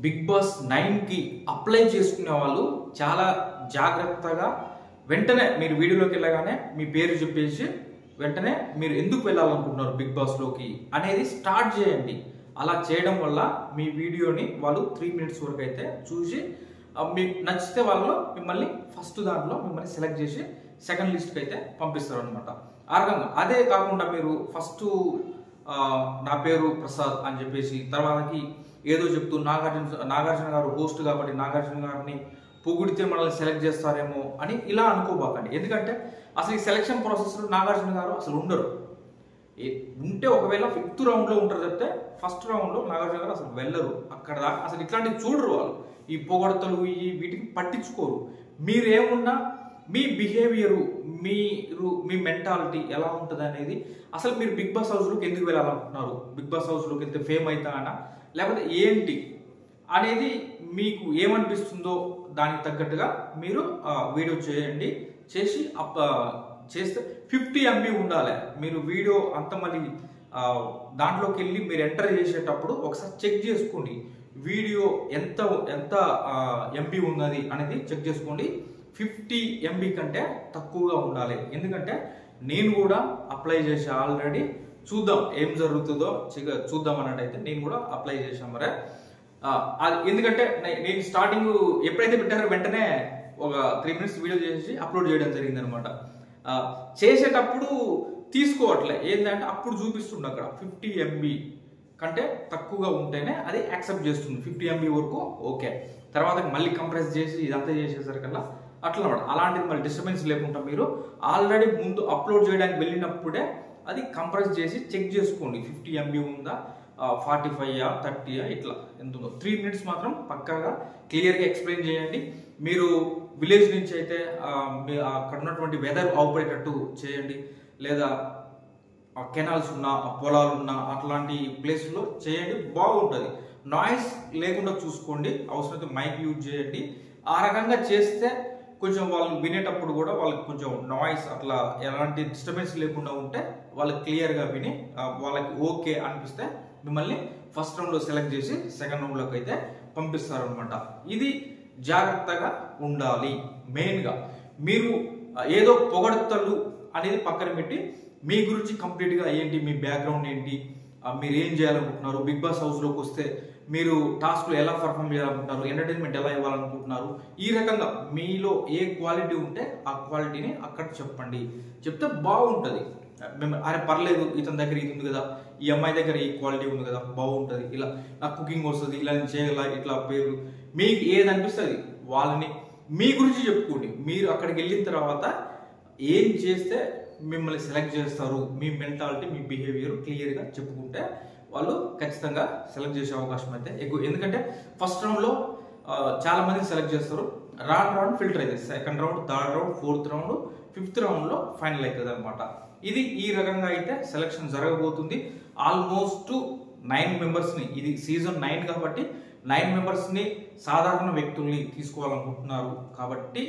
Big boss 9 కి apply చేసుకునే వాళ్ళు చాలా జాగ్రత్తగా వెంటనే మీరు వీడియోలోకి వెళ్ళగానే మీ పేరు చెప్పేసి వెంటనే మీరు ఎందుకు వెళ్ళాలనుకుంటున్నారు బిగ్ బాస్ లోకి అనేది స్టార్ట్ చేయండి. అలా చేయడం వల్ల మీ వీడియోని వాళ్ళు 3 మినిట్స్ వరకు అయితే చూసి మీకు నచ్చితే వాళ్ళు మిమ్మల్ని ఫస్ట్ దాంట్లో మిమ్మల్ని సెలెక్ట్ చేసి సెకండ్ లిస్ట్కి అయితే పంపిస్తారు అనమాట. ఆ రకంగా అదే కాకుండా మీరు ఫస్ట్ నా పేరు ప్రసాద్ అని చెప్పేసి తర్వాతకి ఏదో చెప్తూ నాగార్జున గారు హోస్ట్ కాబట్టి నాగార్జున గారిని పొగిడితే మనల్ని సెలెక్ట్ చేస్తారేమో అని ఇలా అనుకోబాకండి. ఎందుకంటే అసలు ఈ సెలక్షన్ ప్రాసెస్లో నాగార్జున గారు అసలు ఉండరు. ఉంటే ఒకవేళ 5th రౌండ్లో ఉంటారు తప్పితే ఫస్ట్ రౌండ్లో నాగార్జున గారు అసలు వెళ్ళరు. అక్కడ దాకా అసలు ఇట్లాంటివి చూడరు వాళ్ళు. ఈ పొగడతలు వీటికి పట్టించుకోరు. మీరేమున్నా మీ బిహేవియరు మీ మెంటాలిటీ ఎలా ఉంటుంది అనేది అసలు మీరు బిగ్ బాస్ హౌస్లోకి ఎందుకు వెళ్ళాలనుకుంటున్నారు, బిగ్ బాస్ హౌస్లోకి వెళ్తే ఫేమ్ అవుతానా లేకపోతే ఏంటి అనేది మీకు ఏమనిపిస్తుందో దానికి తగ్గట్టుగా మీరు వీడియో చేయండి. చేసి చేస్తే 50 MB ఉండాలి. మీరు వీడియో అంత మళ్ళీ దాంట్లోకి వెళ్ళి మీరు ఎంటర్ చేసేటప్పుడు ఒకసారి చెక్ చేసుకోండి. వీడియో ఎంత MB ఉన్నది అనేది చెక్ చేసుకోండి. 50 MB కంటే తక్కువగా ఉండాలి. ఎందుకంటే నేను కూడా అప్లై చేసా ఆల్రెడీ. చూద్దాం ఏం జరుగుతుందో చూద్దాం అన్నట్టయితే నేను కూడా అప్లై చేశాను. మరే అది ఎందుకంటే నేను స్టార్టింగ్ ఎప్పుడైతే పెట్టారో వెంటనే ఒక 3 మినిట్స్ వీడియో చేసి అప్లోడ్ చేయడం జరిగింది అనమాట. చేసేటప్పుడు తీసుకోవట్లే. ఏంటంటే అప్పుడు చూపిస్తుంది అక్కడ 50 MB కంటే తక్కువగా ఉంటేనే అది యాక్సెప్ట్ చేస్తుంది. 50 MB వరకు ఓకే. తర్వాత మళ్ళీ కంప్రెస్ చేసి ఇదంతా చేసేసరికల్లా అట్లా అనమాట. అలాంటిది మళ్ళీ డిస్టర్బెన్స్ లేకుండా మీరు ఆల్రెడీ ముందు అప్లోడ్ చేయడానికి వెళ్ళినప్పుడే అది కంప్రెస్ చేసి చెక్ చేసుకోండి. 50 MB ఉందా, 45 30 ఇట్లా ఎంత ఉందో. 3 మినిట్స్ మాత్రం పక్కాగా క్లియర్గా ఎక్స్ప్లెయిన్ చేయండి. మీరు విలేజ్ నుంచి అయితే అక్కడ ఉన్నటువంటి వెదర్ అవపడేటట్టు చేయండి. లేదా కెనాల్స్ ఉన్నా పొలాలు ఉన్నా అట్లాంటి ప్లేస్లో చేయండి, బాగుంటుంది. నాయిస్ లేకుండా చూసుకోండి. అవసరమైతే మైక్ యూజ్ చేయండి. ఆ రకంగా చేస్తే కొంచెం వాళ్ళు వినేటప్పుడు కూడా వాళ్ళకి కొంచెం నాయిస్ అట్లా ఎలాంటి డిస్టర్బెన్స్ లేకుండా ఉంటే వాళ్ళకి క్లియర్గా విని వాళ్ళకి ఓకే అనిపిస్తే మిమ్మల్ని ఫస్ట్ రౌండ్లో సెలెక్ట్ చేసి సెకండ్ రౌండ్లోకి అయితే పంపిస్తారనమాట. ఇది జాగ్రత్తగా ఉండాలి. మెయిన్గా మీరు ఏదో పొగడతలు అనేది పక్కన పెట్టి మీ గురించి కంప్లీట్గా ఏంటి, మీ బ్యాక్గ్రౌండ్ ఏంటి, మీరు ఏం చేయాలనుకుంటున్నారు, బిగ్ బాస్ హౌస్లోకి వస్తే మీరు టాస్క్లు ఎలా పర్ఫామ్ చేయాలనుకుంటున్నారు, ఎంటర్టైన్మెంట్ ఎలా ఇవ్వాలనుకుంటున్నారు, ఈ రకంగా మీలో ఏ క్వాలిటీ ఉంటే ఆ క్వాలిటీని అక్కడ చెప్పండి. చెప్తే బాగుంటుంది. అరే పర్లేదు ఇతని దగ్గర ఇది ఉంది కదా, ఈ అమ్మాయి దగ్గర ఈ క్వాలిటీ ఉంది కదా, బాగుంటుంది, ఇలా నాకు కుకింగ్ వస్తుంది, ఇలా నేను చేయాలా, ఇట్లా పేరు మీకు ఏది అనిపిస్తుంది వాళ్ళని మీ గురించి చెప్పుకోండి. మీరు అక్కడికి వెళ్ళిన తర్వాత ఏం చేస్తే మిమ్మల్ని సెలెక్ట్ చేస్తారు, మీ మెంటాలిటీ మీ బిహేవియర్ క్లియర్గా చెప్పుకుంటే వాళ్ళు ఖచ్చితంగా సెలెక్ట్ చేసే అవకాశం అయితే ఎక్కువ. ఎందుకంటే ఫస్ట్ రౌండ్లో చాలా మందిని సెలెక్ట్ చేస్తారు. రౌండ్ ఫిల్టర్ అవుతుంది. Second round, third round, 4th round, 5th రౌండ్లో ఫైనల్ అవుతుంది అనమాట. ఇది ఈ రకంగా అయితే సెలెక్షన్ జరగబోతుంది. ఆల్మోస్ట్ 9 మెంబర్స్ని, ఇది సీజన్ 9 కాబట్టి 9 మెంబర్స్ని సాధారణ వ్యక్తుల్ని తీసుకోవాలనుకుంటున్నారు. కాబట్టి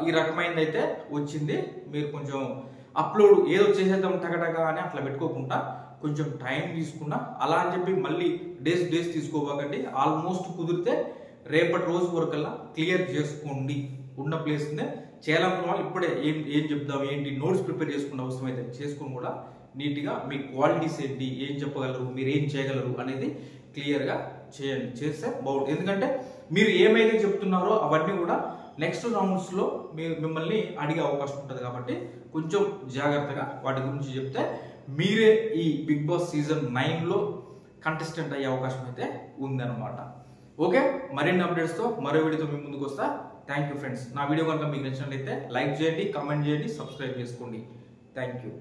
ఈ రకమైనది అయితే వచ్చింది. మీరు కొంచెం అప్లోడ్ ఏదో చేసేద్దాం టగటగా అని అట్లా పెట్టుకోకుండా కొంచెం టైం తీసుకున్నా అలా అని చెప్పి మళ్ళీ డేస్ తీసుకోబాకండి. ఆల్మోస్ట్ కుదిరితే రేపటి రోజు వరకల్లా క్లియర్ చేసుకోండి. ఉన్న ప్లేస్నే చేయాలనుకున్న వాళ్ళు ఇప్పుడే ఏం చెప్దాం ఏంటి నోట్స్ ప్రిపేర్ చేసుకున్న అవసరం అయితే చేసుకుని కూడా నీట్గా మీ క్వాలిటీస్ ఏంటి, ఏం చెప్పగలరు, మీరు ఏం చేయగలరు అనేది క్లియర్గా చేయండి. చేస్తే బాగుంటుంది. ఎందుకంటే మీరు ఏమైతే చెప్తున్నారో అవన్నీ కూడా నెక్స్ట్ రౌండ్స్లో మిమ్మల్ని అడిగే అవకాశం ఉంటుంది. కాబట్టి కొంచెం జాగ్రత్తగా వాటి గురించి చెప్తే మీరే ఈ బిగ్ బాస్ సీజన్ 9లో కంటెస్టెంట్ అయ్యే అవకాశం అయితే ఉందన్నమాట. ఓకే, మరిన్ని అప్డేట్స్తో మరో వీడియోతో మీ ముందుకు వస్తా. Thank you friends. నా వీడియో కనుక మీకు నచ్చినట్లయితే లైక్ చేయండి, కామెంట్ చేయండి, సబ్స్క్రైబ్ చేసుకోండి. Thank you.